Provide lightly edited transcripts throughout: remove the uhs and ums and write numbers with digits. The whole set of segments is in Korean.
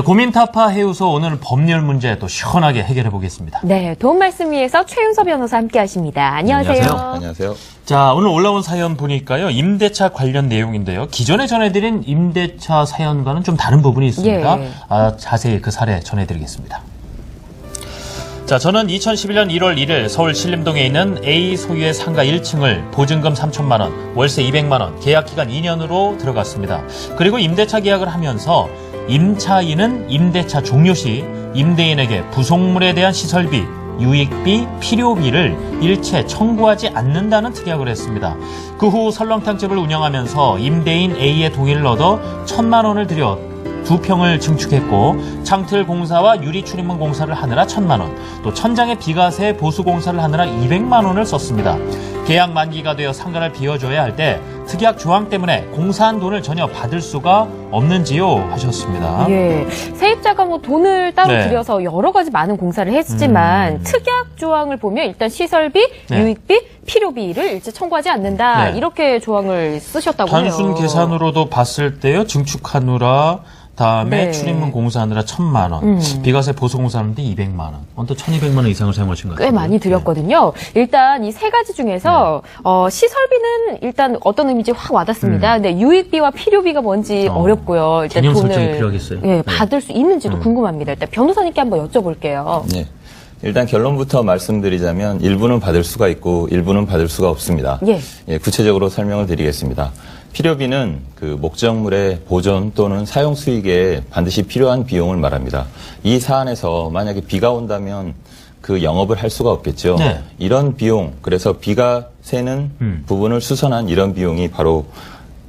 고민 타파 해우소 오늘 법률 문제 또 시원하게 해결해 보겠습니다. 네, 도움 말씀 위해서 최윤서 변호사 함께 하십니다. 안녕하세요. 안녕하세요. 자, 오늘 올라온 사연 보니까요. 임대차 관련 내용인데요. 기존에 전해드린 임대차 사연과는 좀 다른 부분이 있습니다. 예. 자세히 그 사례 전해드리겠습니다. 자, 저는 2011년 1월 1일 서울 신림동에 있는 A 소유의 상가 1층을 보증금 3천만 원, 월세 200만 원, 계약 기간 2년으로 들어갔습니다. 그리고 임대차 계약을 하면서 임차인은 임대차 종료 시 임대인에게 부속물에 대한 시설비, 유익비, 필요비를 일체 청구하지 않는다는 특약을 했습니다. 그 후 설렁탕집을 운영하면서 임대인 A의 동의를 얻어 1,000만 원을 들여 2평을 증축했고 창틀 공사와 유리 출입문 공사를 하느라 1,000만 원, 또 천장의 비과세 보수 공사를 하느라 200만 원을 썼습니다. 계약 만기가 되어 상가를 비워줘야 할 때 특약 조항 때문에 공사한 돈을 전혀 받을 수가 없는지요? 하셨습니다. 예, 세입자가 뭐 돈을 따로 네. 들여서 여러 가지 많은 공사를 했지만 특약 조항을 보면 일단 시설비, 네. 유익비, 필요비를 일체 청구하지 않는다. 네. 이렇게 조항을 쓰셨다고 단순 해요. 계산으로도 봤을 때요. 증축하느라 다음에 네. 출입문 공사하느라 1,000만 원, 비과세 보수 공사하는데 200만 원, 언뜻 1,200만 원 이상을 사용하신 것 같아요. 꽤 많이 들였거든요. 일단 이 세 가지 중에서 시설비는 일단 어떤 의미인지 확 와닿습니다. 근데 유익비와 필요비가 뭔지 어렵고요. 일단 개념 돈을 설정이 필요하겠어요. 예, 네. 받을 수 있는지도 궁금합니다. 일단 변호사님께 한번 여쭤볼게요. 네. 일단 결론부터 말씀드리자면 일부는 받을 수가 있고 일부는 받을 수가 없습니다. 예. 구체적으로 설명을 드리겠습니다. 필요비는 그 목적물의 보존 또는 사용 수익에 반드시 필요한 비용을 말합니다. 이 사안에서 만약에 비가 온다면 그 영업을 할 수가 없겠죠. 네. 이런 비용, 그래서 비가 새는 부분을 수선한 이런 비용이 바로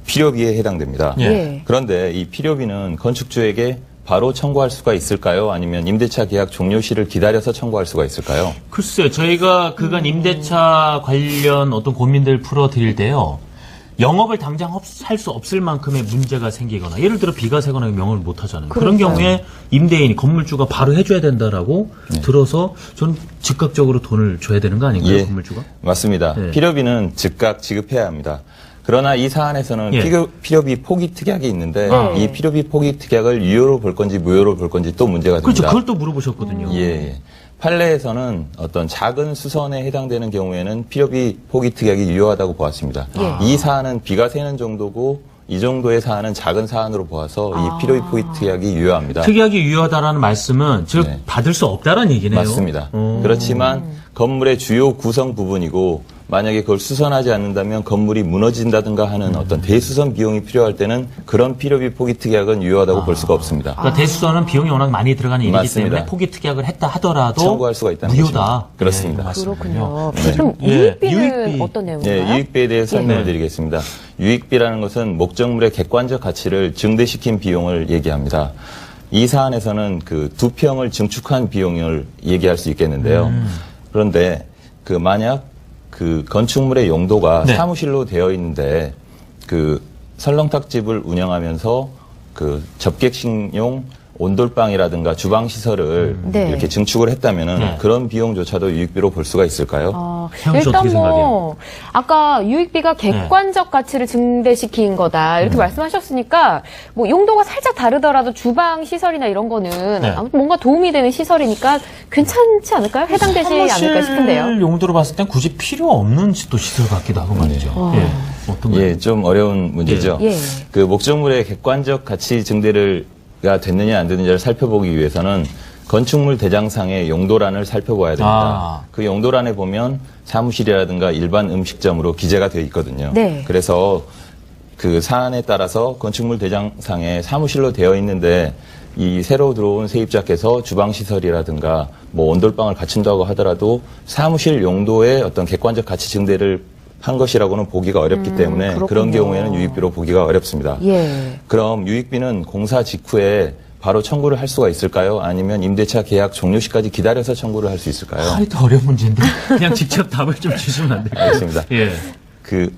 필요비에 해당됩니다. 예. 그런데 이 필요비는 건축주에게 바로 청구할 수가 있을까요? 아니면 임대차 계약 종료 시를 기다려서 청구할 수가 있을까요? 글쎄요. 저희가 그간 임대차 관련 어떤 고민들 풀어드릴 때요. 영업을 당장 할 수 없을 만큼의 문제가 생기거나 예를 들어 비가 새거나 영업을 못 하잖아요. 그런 경우에 임대인이 건물주가 바로 해줘야 된다라고 들어서 저는 즉각적으로 돈을 줘야 되는 거 아닌가요? 예. 건물주가? 맞습니다. 네. 필요비는 즉각 지급해야 합니다. 그러나 이 사안에서는 예. 필요비 포기 특약이 있는데 네. 이 필요비 포기 특약을 유효로 볼 건지 무효로 볼 건지 또 문제가 됩니다. 그렇죠. 그걸 또 물어보셨거든요. 예. 판례에서는 어떤 작은 수선에 해당되는 경우에는 필요비 포기 특약이 유효하다고 보았습니다. 이 사안은 비가 새는 정도고 이 정도의 사안은 작은 사안으로 보아서 이 필요비 포기 특약이 유효합니다. 특약이 유효하다라는 말씀은 즉 네. 받을 수 없다라는 얘기네요. 맞습니다. 그렇지만 건물의 주요 구성 부분이고 만약에 그걸 수선하지 않는다면 건물이 무너진다든가 하는 어떤 대수선 비용이 필요할 때는 그런 필요비 포기 특약은 유효하다고 볼 수가 없습니다. 그러니까 대수선은 비용이 워낙 많이 들어가는 일이기 맞습니다. 때문에 포기 특약을 했다 하더라도 청구할 수가 있다는 무효다. 것입니다. 그렇습니다. 예, 그렇군요. 네. 그럼 예. 유익비는 유익비. 어떤 내용인가요? 네, 유익비에 대해 설명을 네. 드리겠습니다. 유익비라는 것은 목적물의 객관적 가치를 증대시킨 비용을 얘기합니다. 이 사안에서는 그 2평을 증축한 비용을 얘기할 수 있겠는데요. 그런데 그 만약 그 건축물의 용도가 네. 사무실로 되어 있는데 그 설렁탕집을 운영하면서 그 접객식용 온돌방이라든가 주방 시설을 네. 이렇게 증축을 했다면은 네. 그런 비용조차도 유익비로 볼 수가 있을까요? 태영 씨 일단 어떻게 뭐 아까 유익비가 객관적 가치를 증대시킨 거다 이렇게 말씀하셨으니까 뭐 용도가 살짝 다르더라도 주방 시설이나 이런 거는 네. 아무튼 뭔가 도움이 되는 시설이니까 괜찮지 않을까요? 해당되지 않을까 싶은데요. 사무실 용도로 봤을 땐 굳이 필요 없는 또 시설 같기도 하고 말이죠. 예. 어떤 거예요? 예, 좀 어려운 문제죠. 예. 그 목적물의 객관적 가치 증대가 됐느냐 안 됐느냐를 살펴보기 위해서는 건축물 대장상의 용도란을 살펴봐야 됩니다. 그 용도란에 보면 사무실이라든가 일반 음식점으로 기재가 되어 있거든요. 네. 그래서 그 사안에 따라서 건축물 대장상에 사무실로 되어 있는데 이 새로 들어온 세입자께서 주방시설이라든가 뭐 온돌방을 갖춘다고 하더라도 사무실 용도의 어떤 객관적 가치 증대를 한 것이라고는 보기가 어렵기 때문에 그렇군요. 그런 경우에는 유익비로 보기가 어렵습니다. 예. 그럼 유익비는 공사 직후에 바로 청구를 할 수가 있을까요? 아니면 임대차 계약 종료 시까지 기다려서 청구를 할 수 있을까요? 아이, 더 어려운 문제인데 그냥 직접 답을 좀 주시면 안 될까요? 알겠습니다. 예. 그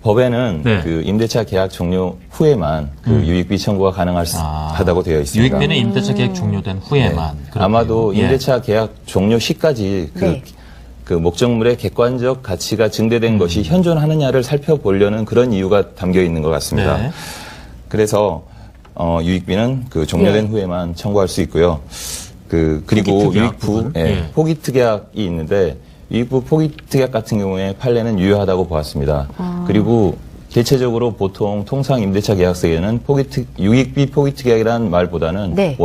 법에는 네. 그 임대차 계약 종료 후에만 그 유익비 청구가 가능하다고 되어 있습니다. 유익비는 임대차 계약 종료된 후에만. 그렇군요. 아마도 예. 임대차 계약 종료 시까지 네. 그 목적물의 객관적 가치가 증대된 것이 현존하느냐를 살펴보려는 그런 이유가 담겨 있는 것 같습니다. 네. 그래서 유익비는 그 종료된 예. 후에만 청구할 수 있고요. 그리고 포기특약 유익부 부분. 예. 포기특약이 있는데 유익부 포기특약 같은 경우에 판례는 유효하다고 보았습니다. 그리고 대체적으로 보통 통상 임대차 계약서에는 유익비 포기특약이라는 말보다는 네.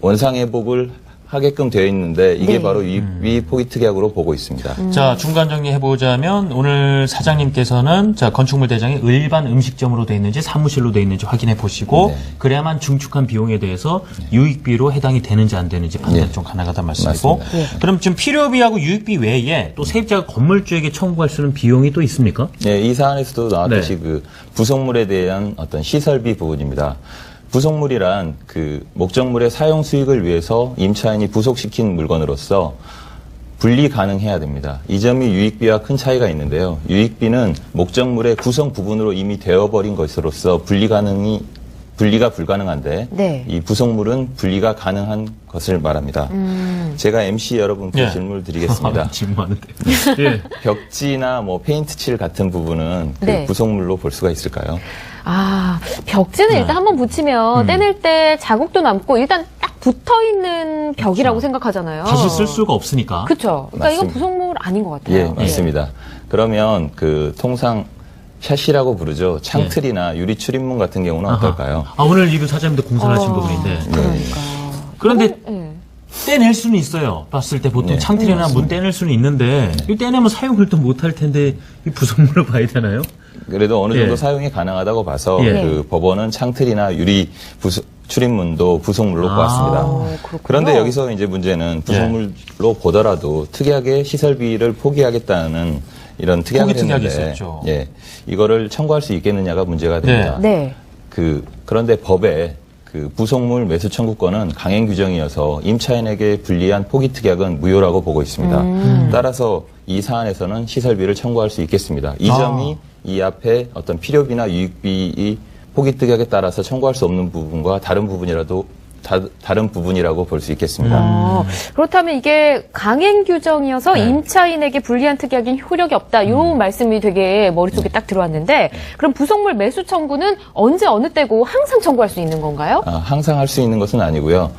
원상회복을 하게끔 되어 있는데 이게 네. 바로 유익비 포기특약으로 보고 있습니다. 자, 중간 정리해보자면 오늘 사장님께서는 자, 건축물 대장이 일반 음식점으로 돼 있는지 사무실로 돼 있는지 확인해 보시고 네. 그래야만 중축한 비용에 대해서 유익비로 해당이 되는지 안 되는지 판단 네. 좀 가능하다는 말씀이고 맞습니다. 그럼 지금 필요비하고 유익비 외에 또 세입자가 건물주에게 청구할 수 있는 비용이 또 있습니까? 네, 이 사안에서도 나왔듯이 네. 그 부속물에 대한 어떤 시설비 부분입니다. 부속물이란 그 목적물의 사용 수익을 위해서 임차인이 부속시킨 물건으로서 분리 가능해야 됩니다. 이 점이 유익비와 큰 차이가 있는데요. 유익비는 목적물의 구성 부분으로 이미 되어버린 것으로서 분리가 불가능한데 네. 이 부속물은 분리가 가능한 것을 말합니다. 제가 MC 여러분께 예. 질문을 드리겠습니다. 질문하는데. 예. 벽지나 뭐 페인트 칠 같은 부분은 그 네. 부속물로 볼 수가 있을까요? 벽지는 일단 한번 붙이면 떼낼 때 자국도 남고 일단 딱 붙어 있는 벽이라고 생각하잖아요. 다시 쓸 수가 없으니까. 그렇죠. 그러니까 이건 맞습니다. 부속물 아닌 것 같아요. 예, 맞습니다. 그러면 그 통상 샤시라고 부르죠. 예. 창틀이나 유리 출입문 같은 경우는 어떨까요? 오늘 이거 사장님도 공사를 하신 부분인데. 그러니까. 그런데 예. 떼낼 수는 있어요. 봤을 때 보통 네. 창틀이나 문 떼낼 수는 있는데 이 떼내면 사용을 또 못할 텐데 이 부속물을 봐야 되나요? 그래도 어느 정도 예. 사용이 가능하다고 봐서 예. 그 법원은 창틀이나 유리 출입문도 부속물로 보았습니다. 그렇군요. 그런데 여기서 이제 문제는 부속물로 보더라도 특이하게 시설비를 포기하겠다는 이런 특약을 포기특약이 했는데 있었죠. 예, 이거를 청구할 수 있겠느냐가 문제가 됩니다. 네. 그런데 법에 그 부속물 매수 청구권은 강행 규정이어서 임차인에게 불리한 포기특약은 무효라고 보고 있습니다. 따라서 이 사안에서는 시설비를 청구할 수 있겠습니다. 이 점이 이 앞에 어떤 필요비나 유익비 포기특약에 따라서 청구할 수 없는 부분과 다른 부분이라고 볼 수 있겠습니다. 그렇다면 이게 강행 규정이어서 임차인에게 불리한 특약인 효력이 없다. 이런 말씀이 되게 머릿속에 딱 들어왔는데 그럼 부속물 매수 청구는 언제 어느 때고 항상 청구할 수 있는 건가요? 항상 할 수 있는 것은 아니고요.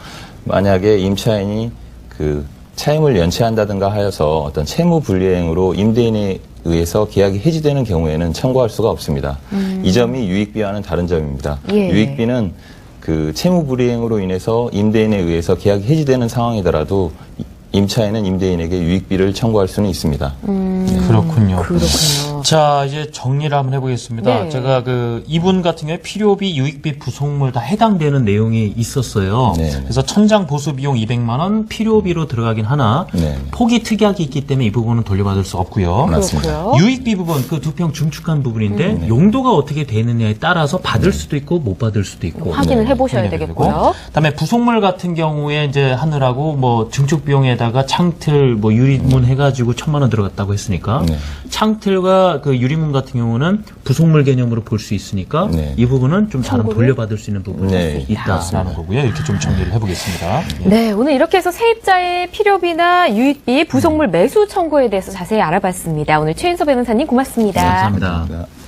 만약에 임차인이 그 차임을 연체한다든가 하여서 어떤 채무 불이행으로 임대인에 의해서 계약이 해지되는 경우에는 청구할 수가 없습니다. 이 점이 유익비와는 다른 점입니다. 예. 유익비는 그 채무 불이행으로 인해서 임대인에 의해서 계약이 해지되는 상황이더라도 임차인은 임대인에게 유익비를 청구할 수는 있습니다. 그렇군요. 그렇군요. 자, 이제 정리를 한번 해보겠습니다. 네. 제가 이분 같은 경우에 필요비, 유익비, 부속물 다 해당되는 내용이 있었어요. 네. 그래서 천장 보수 비용 200만 원 필요비로 들어가긴 하나 네. 포기 특약이 있기 때문에 이 부분은 돌려받을 수 없고요. 맞습니다. 그렇고요. 유익비 부분 그 두 평 중축한 부분인데 용도가 어떻게 되느냐에 따라서 받을 수도 있고 못 받을 수도 있고 확인을 해보셔야 확인해야 되겠고요. 그다음에 부속물 같은 경우에 이제 하느라고 뭐 증축 비용에다가 창틀 뭐 유리문 해가지고 1,000만 원 들어갔다고 했으니까 네. 창틀과 그 유리문 같은 경우는 부속물 개념으로 볼 수 있으니까 네. 이 부분은 좀 다른 돌려받을 수 있는 부분이 네. 있다라는 거고요. 이렇게 좀 정리를 해보겠습니다. 예. 네, 오늘 이렇게 해서 세입자의 필요비나 유익비, 부속물 매수 청구에 대해서 자세히 알아봤습니다. 오늘 최인서 변호사님 고맙습니다. 감사합니다. 감사합니다.